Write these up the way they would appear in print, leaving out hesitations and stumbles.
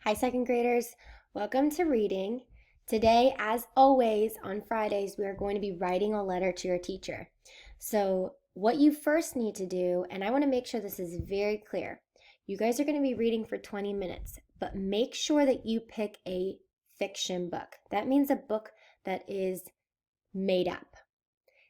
Hi, second graders. Welcome to reading. Today, as always, on Fridays, we are going to be writing a letter to your teacher. So, what you first need to do, and I want to make sure this is very clear, you guys are going to be reading for 20 minutes, but make sure that you pick a fiction book. That means a book that is made up.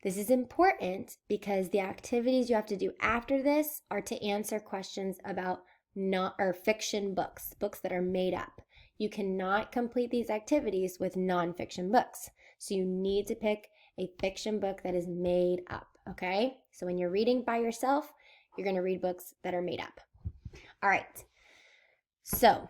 This is important because the activities you have to do after this are to answer questions about not or fiction books that are made up. You cannot complete these activities with nonfiction books. So you need to pick a fiction book that is made up, okay? So when you're reading by yourself, you're going to read books that are made up. All right. So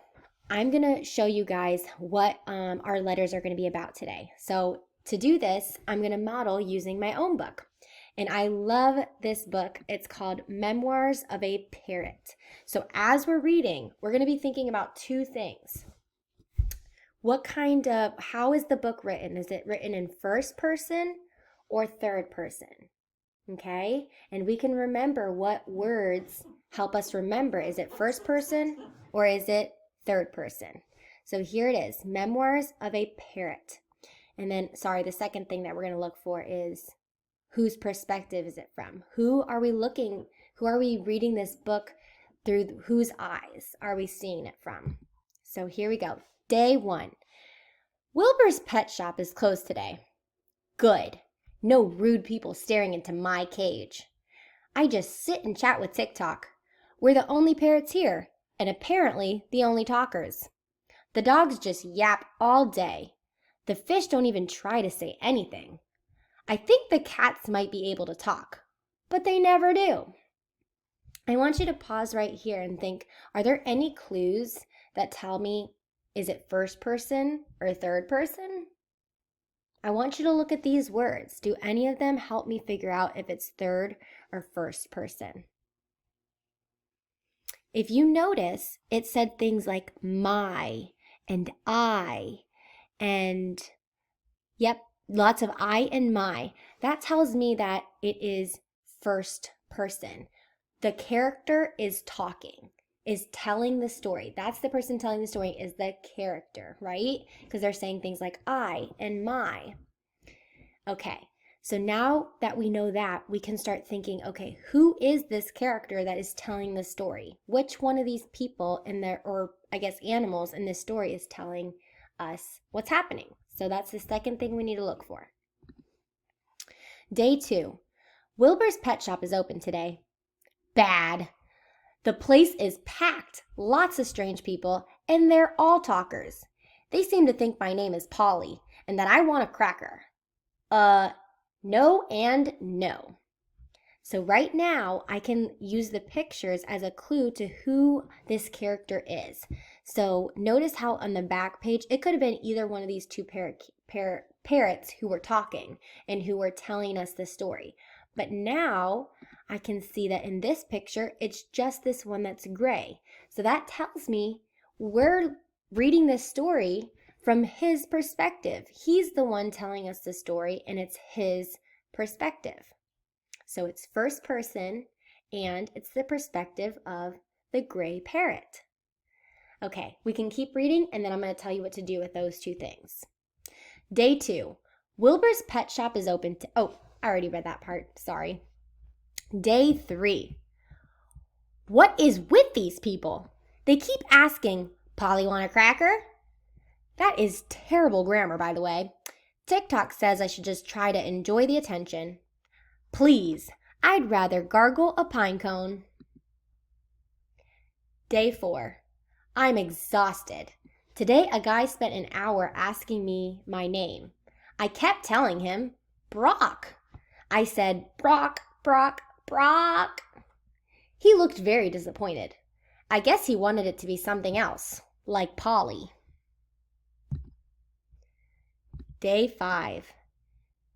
I'm going to show you guys what our letters are going to be about today. So to do this, I'm going to model using my own book. And I love this book. It's called Memoirs of a Parrot. So as we're reading, we're going to be thinking about two things. How is the book written? Is it written in first person or third person? Okay? And we can remember what words help us remember. Is it first person or is it third person? So here it is, Memoirs of a Parrot. And then, the second thing that we're going to look for is whose perspective is it from? Who are we reading this book through? Whose eyes are we seeing it from? So here we go. Day 1. Wilbur's pet shop is closed today. Good. No rude people staring into my cage. I just sit and chat with TikTok. We're the only parrots here, and apparently the only talkers. The dogs just yap all day. The fish don't even try to say anything. I think the cats might be able to talk, but they never do. I want you to pause right here and think, are there any clues that tell me, is it first person or third person? I want you to look at these words. Do any of them help me figure out if it's third or first person? If you notice, it said things like my and I and lots of I and my. That tells me that it is first person. The character is talking, is telling the story. That's the person telling the story, is the character, right? Because they're saying things like I and my. Okay, so now that we know that, we can start thinking, okay, who is this character that is telling the story? Which one of these people animals in this story is telling us what's happening? So that's the second thing we need to look for. Day 2. Wilbur's pet shop is open today. Bad. The place is packed. Lots of strange people, and they're all talkers. They seem to think my name is Polly and that I want a cracker. No and no. So right now, I can use the pictures as a clue to who this character is. So notice how on the back page, it could have been either one of these two parrots who were talking and who were telling us the story. But now I can see that in this picture, it's just this one that's gray. So that tells me we're reading this story from his perspective. He's the one telling us the story, and it's his perspective. So it's first person, and it's the perspective of the gray parrot. Okay, we can keep reading, and then I'm going to tell you what to do with those two things. Day 2. Wilbur's pet shop is open to... Oh, I already read that part. Sorry. Day 3. What is with these people? They keep asking, Polly want a cracker? That is terrible grammar, by the way. TikTok says I should just try to enjoy the attention. Please, I'd rather gargle a pine cone. Day 4. I'm exhausted. Today, a guy spent an hour asking me my name. I kept telling him, Brock. I said, Brock, Brock, Brock. He looked very disappointed. I guess he wanted it to be something else, like Polly. Day 5.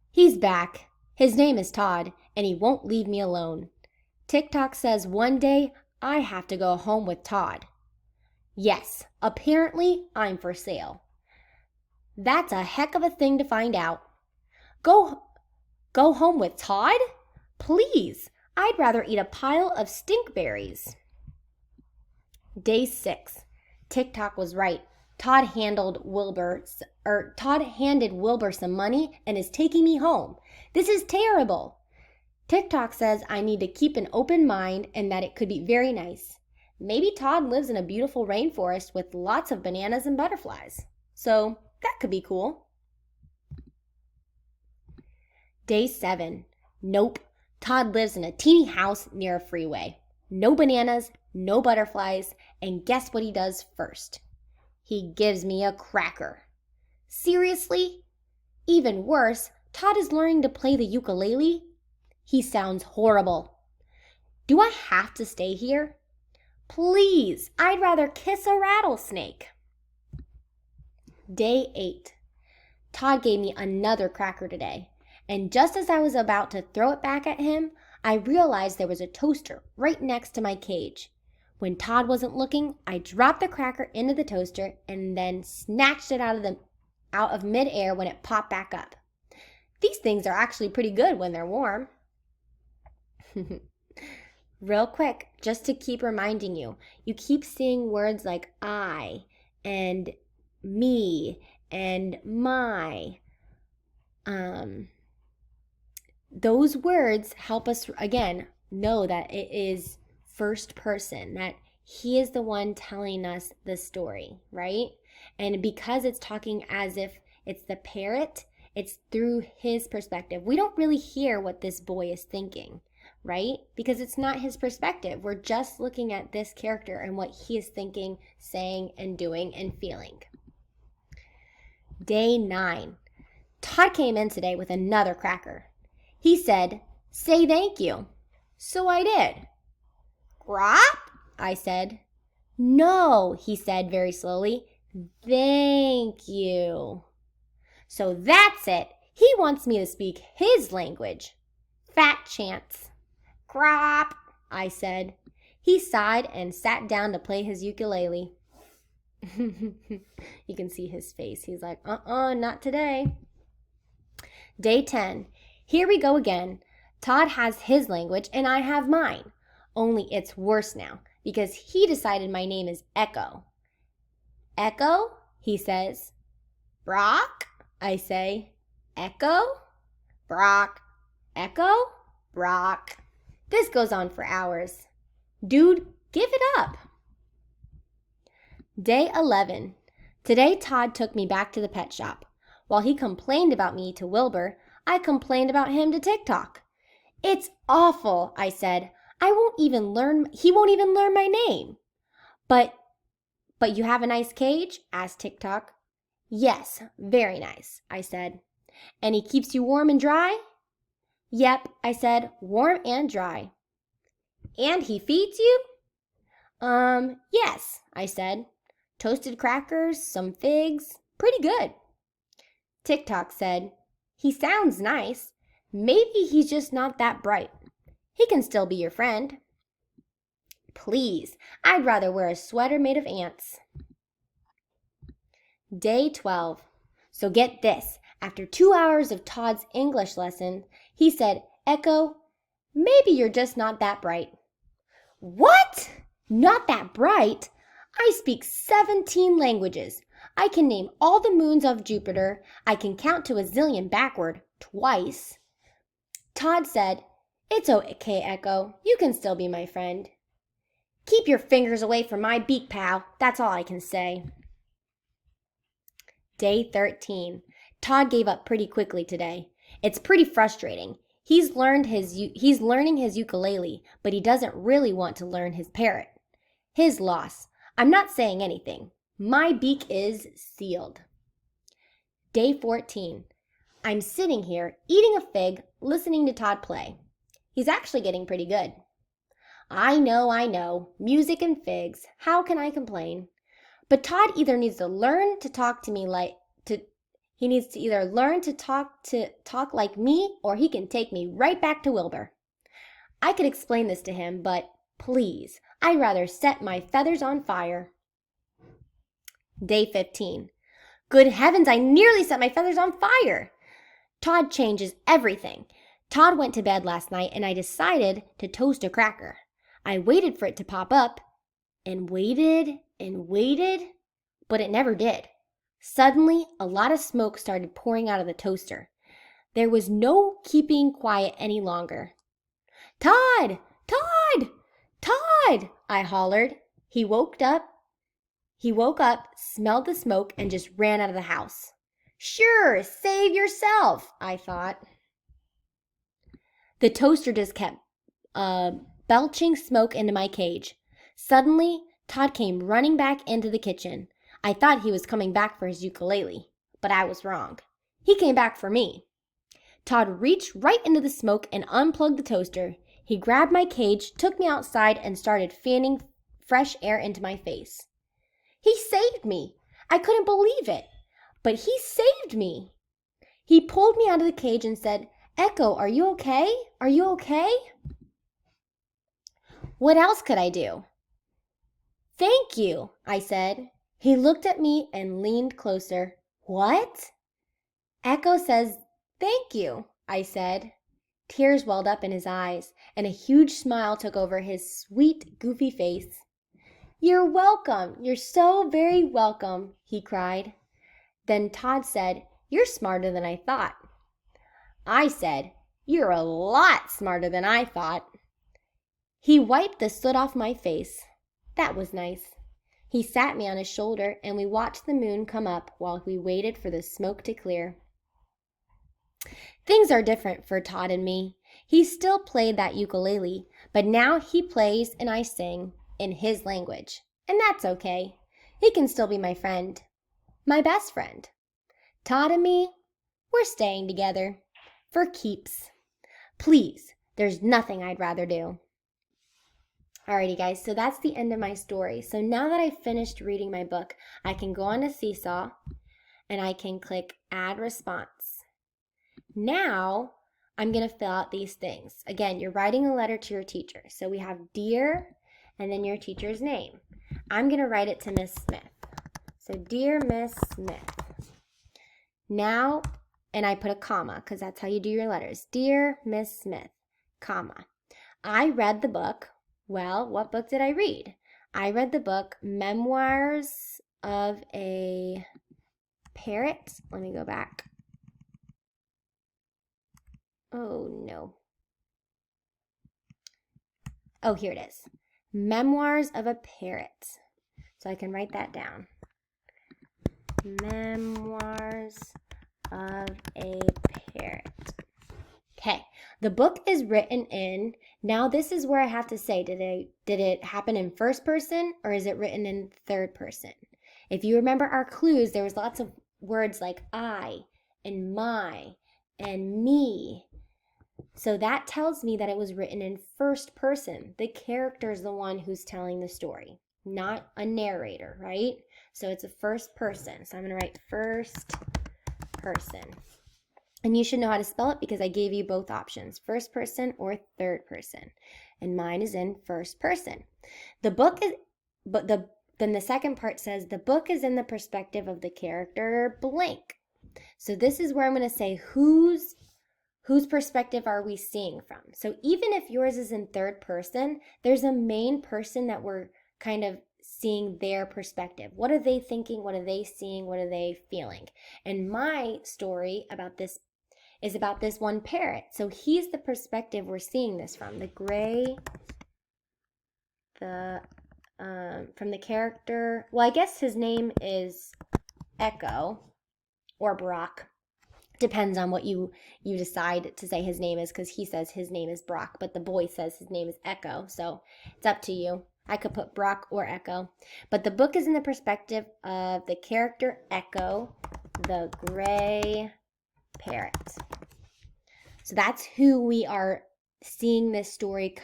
He's back. His name is Todd, and he won't leave me alone. TikTok says one day I have to go home with Todd. Yes, apparently I'm for sale. That's a heck of a thing to find out. Go home with Todd? Please, I'd rather eat a pile of stinkberries. Day 6. TikTok was right. Todd handed Wilbur some money and is taking me home. This is terrible. TikTok says I need to keep an open mind and that it could be very nice. Maybe Todd lives in a beautiful rainforest with lots of bananas and butterflies. So that could be cool. Day 7. Nope. Todd lives in a teeny house near a freeway. No bananas, no butterflies, and guess what he does first? He gives me a cracker. Seriously? Even worse, Todd is learning to play the ukulele. He sounds horrible. Do I have to stay here? Please, I'd rather kiss a rattlesnake. Day 8. Todd gave me another cracker today, and just as I was about to throw it back at him, I realized there was a toaster right next to my cage. When Todd wasn't looking, I dropped the cracker into the toaster and then snatched it out of midair when it popped back up. These things are actually pretty good when they're warm. Real quick, just to keep reminding you, you keep seeing words like I and me and my. Those words help us, again, know that it is first person, that he is the one telling us the story, right? And because it's talking as if it's the parrot, it's through his perspective. We don't really hear what this boy is thinking, right? Because it's not his perspective. We're just looking at this character and what he is thinking, saying, and doing, and feeling. Day 9. Todd came in today with another cracker. He said, "Say thank you." So I did. "Grop?" I said. "No," he said very slowly. "Thank you." So that's it. He wants me to speak his language. Fat chance. "Grop," I said. He sighed and sat down to play his ukulele. You can see his face. He's like, not today. Day 10. Here we go again. Todd has his language and I have mine. Only it's worse now because he decided my name is Echo. "Echo?" he says. "Brock?" I say. "Echo? Brock? Echo? Brock." This goes on for hours. Dude, give it up. Day 11. Today Todd took me back to the pet shop. While he complained about me to Wilbur, I complained about him to TikTok. "It's awful," I said. He won't even learn my name. But you have a nice cage?" asked TikTok. "Yes, very nice," I said. "And he keeps you warm and dry?" "Yep," I said, "warm and dry." "And he feeds you?" Yes," I said. "Toasted crackers, some figs, pretty good." TikTok said, "He sounds nice. Maybe he's just not that bright. He can still be your friend." Please, I'd rather wear a sweater made of ants. Day 12. So get this. After 2 hours of Todd's English lesson, he said, "Echo, maybe you're just not that bright." What? Not that bright? I speak 17 languages. I can name all the moons of Jupiter. I can count to a zillion backward, twice. Todd said, "It's okay, Echo. You can still be my friend." Keep your fingers away from my beak, pal. That's all I can say. Day 13. Todd gave up pretty quickly today. It's pretty frustrating. He's learning his ukulele, but he doesn't really want to learn his parrot. His loss. I'm not saying anything. My beak is sealed. Day 14. I'm sitting here, eating a fig, listening to Todd play. He's actually getting pretty good. I know. Music and figs. How can I complain? But Todd either needs to learn to talk to me he needs to either learn to talk like me, or he can take me right back to Wilbur. I could explain this to him, but please, I'd rather set my feathers on fire. Day 15. Good heavens, I nearly set my feathers on fire. Todd changes everything. Todd went to bed last night and I decided to toast a cracker. I waited for it to pop up and waited and waited, but it never did. Suddenly, a lot of smoke started pouring out of the toaster. There was no keeping quiet any longer. "Todd! Todd! Todd!" I hollered. He woke up, smelled the smoke, and just ran out of the house. Sure, save yourself, I thought. The toaster just kept belching smoke into my cage. Suddenly, Todd came running back into the kitchen. I thought he was coming back for his ukulele, but I was wrong. He came back for me. Todd reached right into the smoke and unplugged the toaster. He grabbed my cage, took me outside, and started fanning fresh air into my face. He saved me. I couldn't believe it, but he saved me. He pulled me out of the cage and said, "Echo, are you okay? Are you okay?" What else could I do? "Thank you," I said. He looked at me and leaned closer. "What?" "Echo says thank you," I said. Tears welled up in his eyes, and a huge smile took over his sweet, goofy face. "You're welcome. You're so very welcome," he cried. Then Todd said, "You're smarter than I thought." I said, "You're a lot smarter than I thought." He wiped the soot off my face. That was nice. He sat me on his shoulder, and we watched the moon come up while we waited for the smoke to clear. Things are different for Todd and me. He still played that ukulele, but now he plays and I sing in his language. And that's okay. He can still be my friend. My best friend. Todd and me, we're staying together. For keeps. Please, there's nothing I'd rather do. Alrighty guys, so that's the end of my story. So now that I've finished reading my book, I can go on to Seesaw and I can click Add Response. Now, I'm going to fill out these things. Again, you're writing a letter to your teacher. So we have Dear and then your teacher's name. I'm going to write it to Miss Smith. So Dear Miss Smith. Now, and I put a comma because that's how you do your letters. Dear Miss Smith, comma. I read the book. Well, what book did I read? I read the book Memoirs of a Parrot. Let me go back. Oh, no. Oh, here it is. Memoirs of a Parrot. So I can write that down. Memoirs of a Parrot. Okay, the book is written in, now this is where I have to say, did it happen in first person or is it written in third person? If you remember our clues, there was lots of words like I and my and me. So that tells me that it was written in first person. The character is the one who's telling the story, not a narrator, right? So it's a first person. So I'm going to write first person. And you should know how to spell it because I gave you both options, first person or third person. And mine is in first person. The book is, then the second part says, the book is in the perspective of the character blank. So this is where I'm going to say whose perspective are we seeing from? So even if yours is in third person, there's a main person that we're kind of seeing their perspective. What are they thinking? What are they seeing? What are they feeling? And my story about this is about this one parrot. So he's the perspective we're seeing this from. The gray, from the character, well, I guess his name is Echo or Brock. Depends on what you decide to say his name is, because he says his name is Brock, but the boy says his name is Echo. So it's up to you. I could put Brock or Echo. But the book is in the perspective of the character Echo, the gray parrot. So that's who we are seeing this story,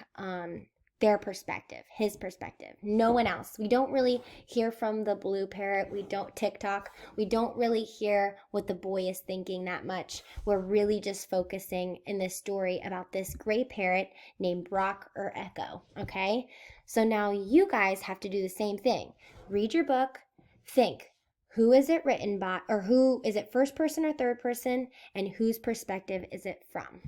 their perspective, his perspective. No one else. We don't really hear from the blue parrot. We don't TikTok. We don't really hear what the boy is thinking that much. We're really just focusing in this story about this gray parrot named Brock or Echo, okay? So now you guys have to do the same thing. Read your book, think, who is it written by, or who is it, first person or third person, and whose perspective is it from?